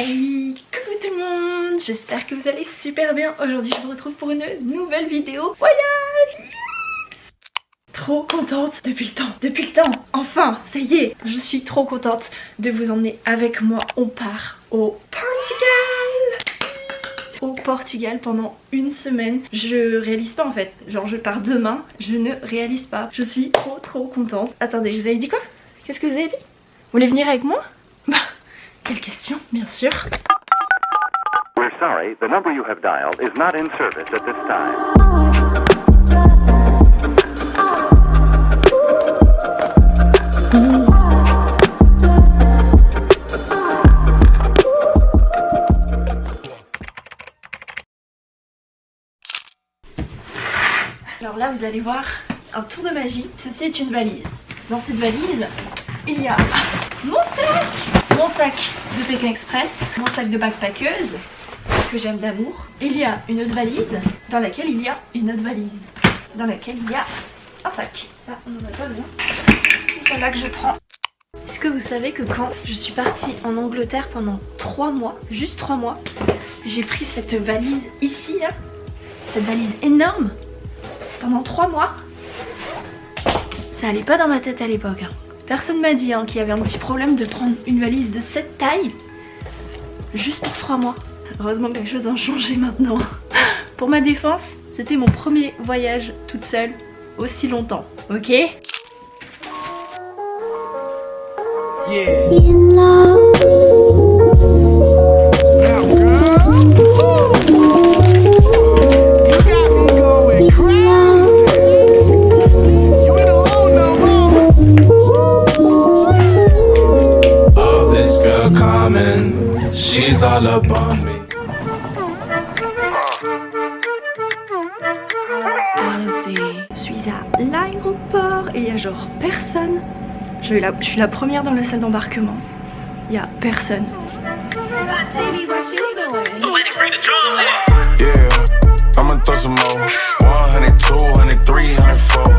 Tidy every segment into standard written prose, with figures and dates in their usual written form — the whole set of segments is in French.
Hey, coucou tout le monde, j'espère que vous allez super bien. Aujourd'hui je vous retrouve pour une nouvelle vidéo voyage. Yes, trop contente depuis le temps, enfin ça y est. Je suis trop contente de vous emmener avec moi. On part au Portugal pendant une semaine. Je réalise pas en fait, genre je pars demain, je ne réalise pas. Je suis trop contente. Attendez, vous avez dit quoi? Qu'est-ce que vous avez dit? Vous voulez venir avec moi? Bah, quelle question, bien sûr. We're sorry, the number you have dialed is not in service at this time. Alors là, vous allez voir un tour de magie. Ceci est une valise. Dans cette valise, il y a mon sac de Pékin Express, mon sac de backpackeuse, que j'aime d'amour. Il y a une autre valise, dans laquelle il y a une autre valise, dans laquelle il y a un sac. Ça, on n'en a pas besoin. C'est celle-là que je prends. Est-ce que vous savez que quand je suis partie en Angleterre pendant 3 mois, juste 3 mois, j'ai pris cette valise ici, là, cette valise énorme, pendant 3 mois. Ça allait pas dans ma tête à l'époque. Personne m'a dit qu'il y avait un petit problème de prendre une valise de cette taille juste pour 3 mois. Heureusement que les choses ont changé maintenant. Pour ma défense, c'était mon premier voyage toute seule aussi longtemps, ok? She's all up on me. Je suis à l'aéroport et il y a genre personne. Je suis la première dans la salle d'embarquement. Il y a personne. Yeah, I'ma throw some more. 100, 200, 300, 4.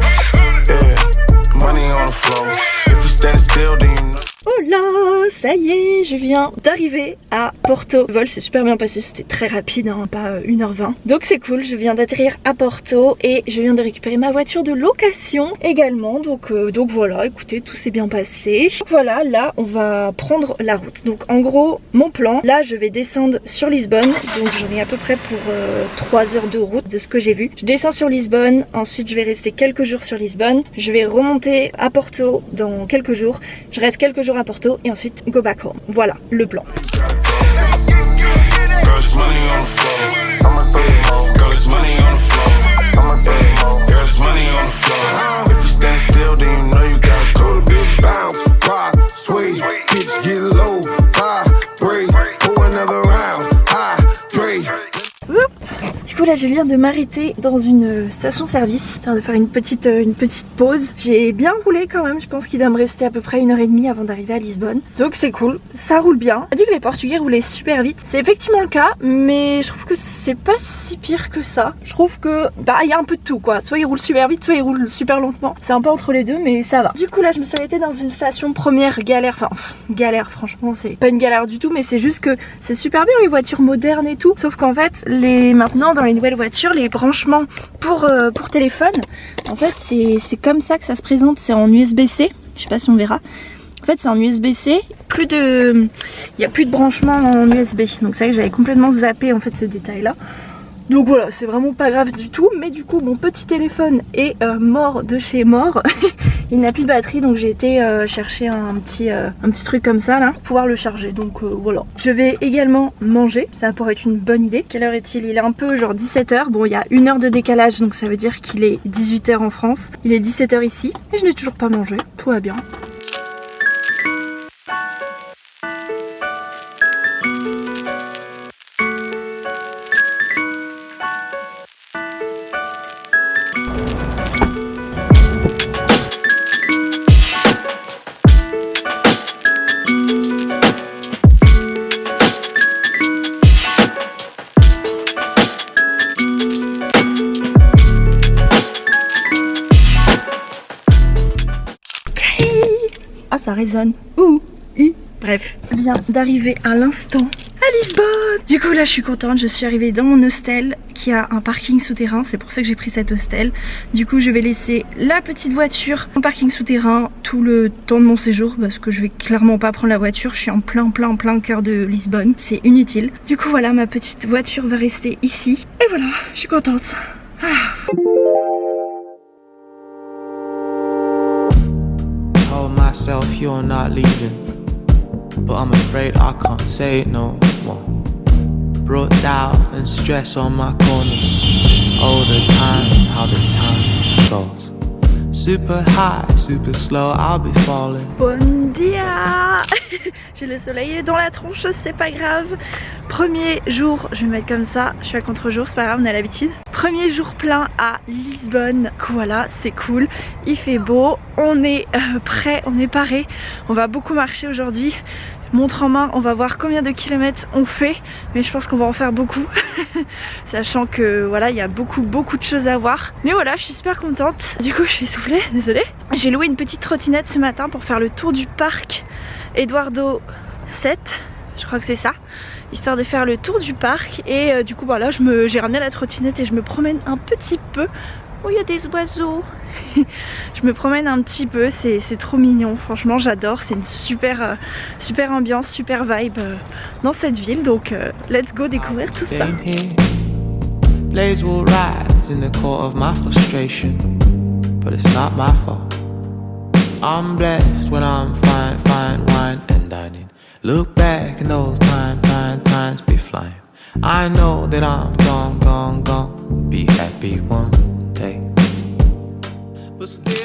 Yeah, money on the floor. If you stand still, then you know. Oh là, ça y est, je viens d'arriver à Porto. Le vol s'est super bien passé, c'était très rapide, pas 1h20. Donc c'est cool, je viens d'atterrir à Porto et je viens de récupérer ma voiture de location également. Donc voilà, écoutez, tout s'est bien passé. Donc voilà, là on va prendre la route. Donc en gros, mon plan, là je vais descendre sur Lisbonne. Donc j'en ai à peu près pour 3 heures de route de ce que j'ai vu. Je descends sur Lisbonne, ensuite je vais rester quelques jours sur Lisbonne. Je vais remonter à Porto dans quelques jours. Je reste quelques jours à Porto et ensuite go back home. Voilà le plan. Du coup là je viens de m'arrêter dans une station-service, histoire de faire une petite pause. J'ai bien roulé quand même, je pense qu'il doit me rester à peu près 1h30 avant d'arriver à Lisbonne. Donc c'est cool, ça roule bien. On a dit que les Portugais roulaient super vite, c'est effectivement le cas, mais je trouve que c'est pas si pire que ça. Je trouve que il y a un peu de tout quoi, soit ils roulent super vite, soit ils roulent super lentement. C'est un peu entre les deux mais ça va. Du coup là je me suis arrêtée dans une station première galère, enfin galère franchement c'est pas une galère du tout, mais c'est juste que c'est super bien les voitures modernes et tout, sauf qu'en fait maintenant dans les nouvelles voitures, les branchements pour téléphone, en fait c'est comme ça que ça se présente, c'est en USB-C, je sais pas si on verra. En fait c'est en USB-C, il n'y a plus de branchement en USB, donc c'est vrai que j'avais complètement zappé en fait ce détail là. Donc voilà, c'est vraiment pas grave du tout, mais du coup mon petit téléphone est mort de chez mort. Il n'a plus de batterie, donc j'ai été chercher un petit truc comme ça là pour pouvoir le charger. Donc voilà. Je vais également manger, ça pourrait être une bonne idée. Quelle heure est-il? Il est un peu genre 17h. Bon, il y a 1 heure de décalage, donc ça veut dire qu'il est 18h en France. Il est 17h ici et je n'ai toujours pas mangé. Tout va bien. ça résonne. Ouh, i. Bref, vient d'arriver à l'instant à Lisbonne. Du coup là je suis contente, je suis arrivée dans mon hostel qui a un parking souterrain, c'est pour ça que j'ai pris cet hostel. Du coup je vais laisser la petite voiture en parking souterrain tout le temps de mon séjour parce que je vais clairement pas prendre la voiture, je suis en plein cœur de Lisbonne, c'est inutile. Du coup voilà, ma petite voiture va rester ici et voilà, je suis contente. Told myself you're not leaving, but I'm afraid I can't say it no more. Brought doubt and stress on my corner. Oh, the time, how the time goes. Super high, super slow, I'll be falling. Bon dia. J'ai le soleil dans la tronche, c'est pas grave. Premier jour, je vais me mettre comme ça, je suis à contre-jour, c'est pas grave, on a l'habitude. Premier jour plein à Lisbonne, voilà, c'est cool, il fait beau, on est prêt, on est paré, on va beaucoup marcher aujourd'hui. Montre en main, on va voir combien de kilomètres on fait, mais je pense qu'on va en faire beaucoup, sachant que voilà, il y a beaucoup de choses à voir. Mais voilà, je suis super contente. Du coup, je suis essoufflée, désolée. J'ai loué une petite trottinette ce matin pour faire le tour du parc Eduardo 7, je crois que c'est ça, histoire de faire le tour du parc. Et du coup, voilà, j'ai ramené la trottinette et je me promène un petit peu. Oh, il y a des oiseaux. Je me promène un petit peu, c'est trop mignon, franchement j'adore, c'est une super ambiance, super vibe dans cette ville, donc let's go découvrir tout ça. Blaze will rise in the core of my frustration, but it's not my fault. I'm blessed when I'm fine, wine and dining. Look back in those times be flying. I know that I'm gone, be happy one day. But still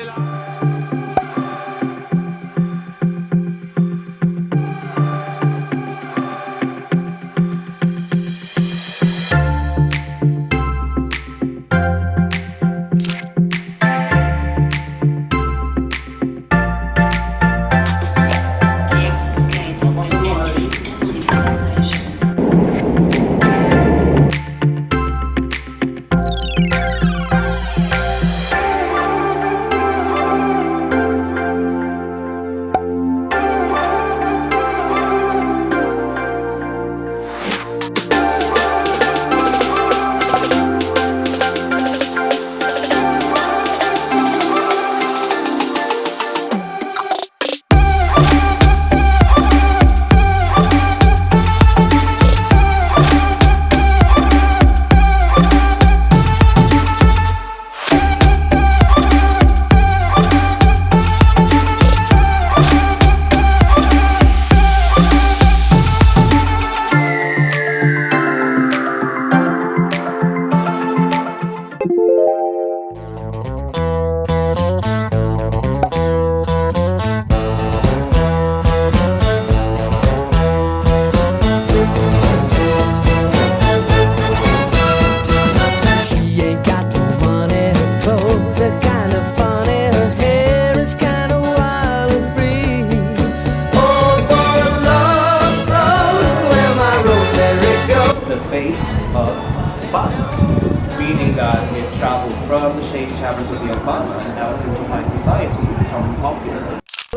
meaning that it traveled from the Shady Taverns of the Alfama and out into high society, becoming popular.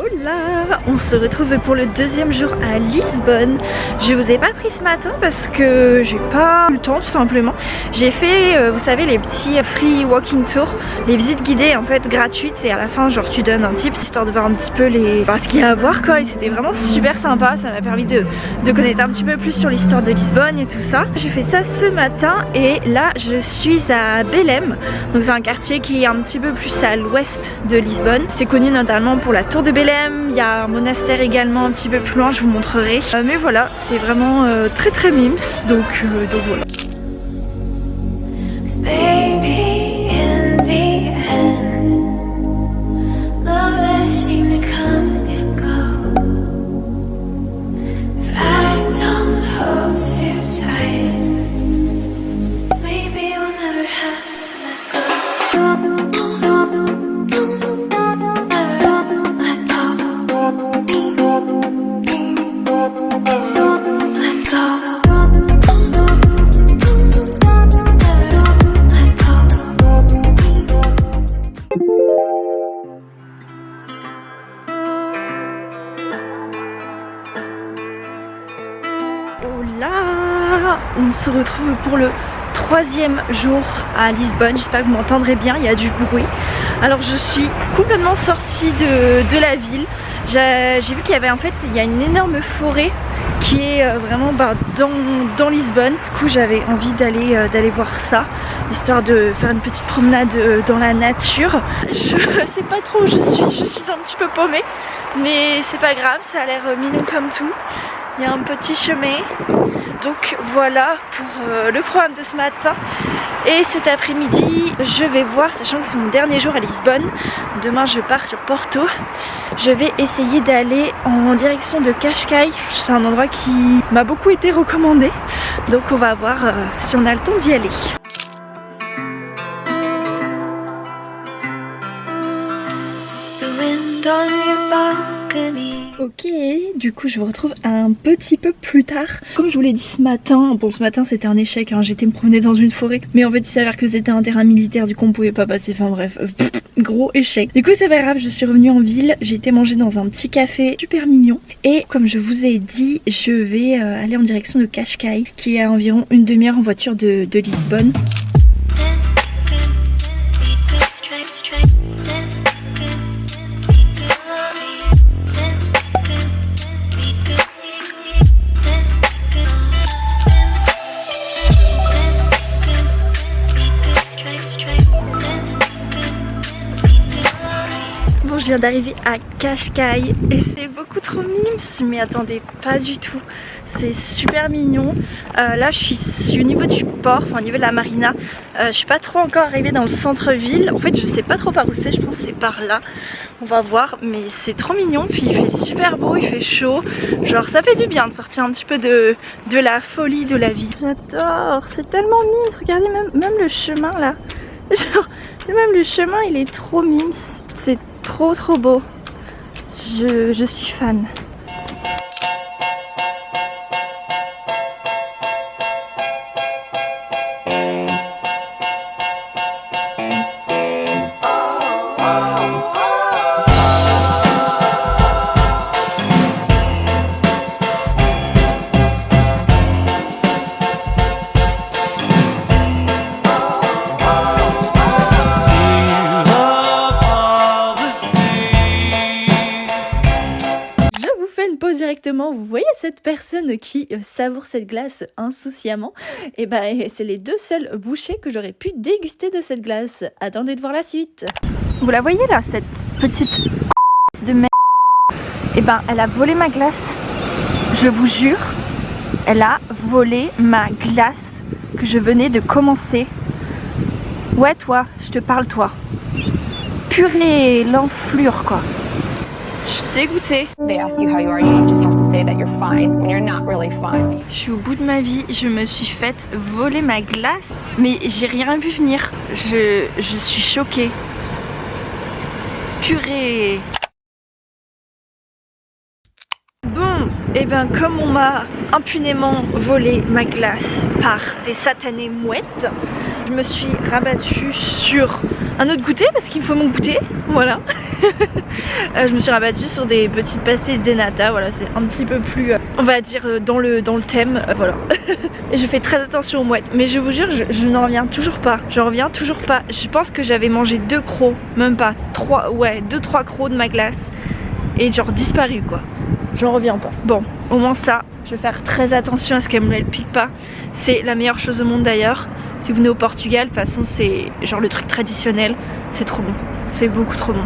Hola, on se retrouve pour le deuxième jour à Lisbonne. Je vous ai pas pris ce matin parce que j'ai pas eu le temps tout simplement. J'ai fait, vous savez, les petits free walking tours, les visites guidées en fait gratuites, et à la fin genre tu donnes un tip histoire de voir un petit peu ce qu'il y a à voir quoi, et c'était vraiment super sympa. Ça m'a permis de connaître un petit peu plus sur l'histoire de Lisbonne et tout ça. J'ai fait ça ce matin et là je suis à Belém, donc c'est un quartier qui est un petit peu plus à l'ouest de Lisbonne. C'est connu notamment pour la tour de Belém. Il y a un monastère également un petit peu plus loin, je vous montrerai. Mais voilà, c'est vraiment très mimes, donc voilà. voilà, on se retrouve pour le 3e jour à Lisbonne. J'espère que vous m'entendrez bien, il y a du bruit. Alors je suis complètement sortie de la ville. J'ai vu qu'il y avait en fait, il y a une énorme forêt qui est vraiment dans Lisbonne. Du coup j'avais envie d'aller voir ça, histoire de faire une petite promenade dans la nature. Je sais pas trop où je suis un petit peu paumée, mais c'est pas grave, ça a l'air mignon comme tout. Il y a un petit chemin. Donc voilà pour le programme de ce matin. Et cet après-midi, je vais voir, sachant que c'est mon dernier jour à Lisbonne, demain je pars sur Porto, je vais essayer d'aller en direction de Cascais. C'est un endroit qui m'a beaucoup été recommandé. Donc on va voir si on a le temps d'y aller. Ok, du coup je vous retrouve un petit peu plus tard. Comme je vous l'ai dit ce matin, bon ce matin c'était un échec, hein, j'étais me promener dans une forêt, mais en fait il s'avère que c'était un terrain militaire, du coup on pouvait pas passer, enfin bref, gros échec. Du coup c'est pas grave, je suis revenue en ville, j'ai été manger dans un petit café super mignon. Et comme je vous ai dit, je vais aller en direction de Cascais, qui est à environ une demi-heure en voiture de Lisbonne. Je viens d'arriver à Cascais et c'est beaucoup trop mignon, je m'y attendais pas du tout. C'est super mignon. Là je suis au niveau du port, enfin au niveau de la marina. Je suis pas trop encore arrivée dans le centre-ville. En fait je sais pas trop par où c'est, je pense que c'est par là. On va voir, mais c'est trop mignon. Puis il fait super beau, il fait chaud. Genre ça fait du bien de sortir un petit peu de la folie de la vie. J'adore, c'est tellement mignon. Regardez même le chemin là. Genre, même le chemin il est trop mignon. C'est trop beau. Je suis fan. Directement, vous voyez cette personne qui savoure cette glace insouciamment, et c'est les 2 seules bouchées que j'aurais pu déguster de cette glace. Attendez de voir la suite. Vous la voyez là, cette petite de merde, elle a volé ma glace. Je vous jure, elle a volé ma glace que je venais de commencer. Ouais toi, je te parle toi. Purée, l'enflure quoi. Je suis dégoûtée. They ask you how you are, you just have to say that you're fine when you're not really fine. Je suis au bout de ma vie, je me suis faite voler ma glace, mais j'ai rien vu venir. Je suis choquée. Purée. Bon, comme on m'a impunément volé ma glace par des satanées mouettes, je me suis rabattue sur un autre goûter parce qu'il me faut mon goûter, voilà. Je me suis rabattue sur des petites pastilles de nata, voilà, c'est un petit peu plus, on va dire, dans le thème, voilà. Et je fais très attention aux mouettes, mais je vous jure, je n'en reviens toujours pas. J'en reviens toujours pas. Je pense que j'avais mangé 2 crocs, même pas, 2-3 crocs de ma glace, et genre disparu quoi. J'en reviens pas. Bon, au moins ça, je vais faire très attention à ce qu'elle me le pique pas. C'est la meilleure chose au monde d'ailleurs. Si vous venez au Portugal, de toute façon c'est genre le truc traditionnel. C'est trop bon. C'est beaucoup trop bon.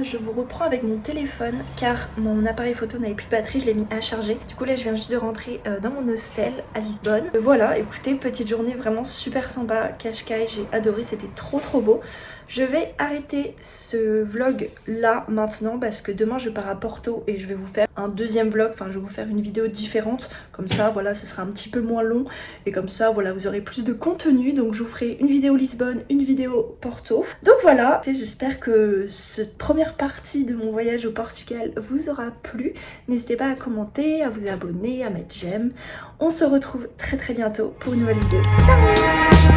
Je vous reprends avec mon téléphone car mon appareil photo n'avait plus de batterie, je l'ai mis à charger. Du coup là je viens juste de rentrer dans mon hostel à Lisbonne. Voilà, écoutez, petite journée vraiment super sympa, Cascais, j'ai adoré, c'était trop beau. Je vais arrêter ce vlog là maintenant parce que demain je pars à Porto et je vais vous faire un deuxième vlog, enfin je vais vous faire une vidéo différente, comme ça voilà ce sera un petit peu moins long et comme ça voilà vous aurez plus de contenu, donc je vous ferai une vidéo Lisbonne, une vidéo Porto. Donc voilà, j'espère que cette première partie de mon voyage au Portugal tutoriel vous aura plu. N'hésitez pas à commenter, à vous abonner, à mettre j'aime. On se retrouve très bientôt pour une nouvelle vidéo. Ciao!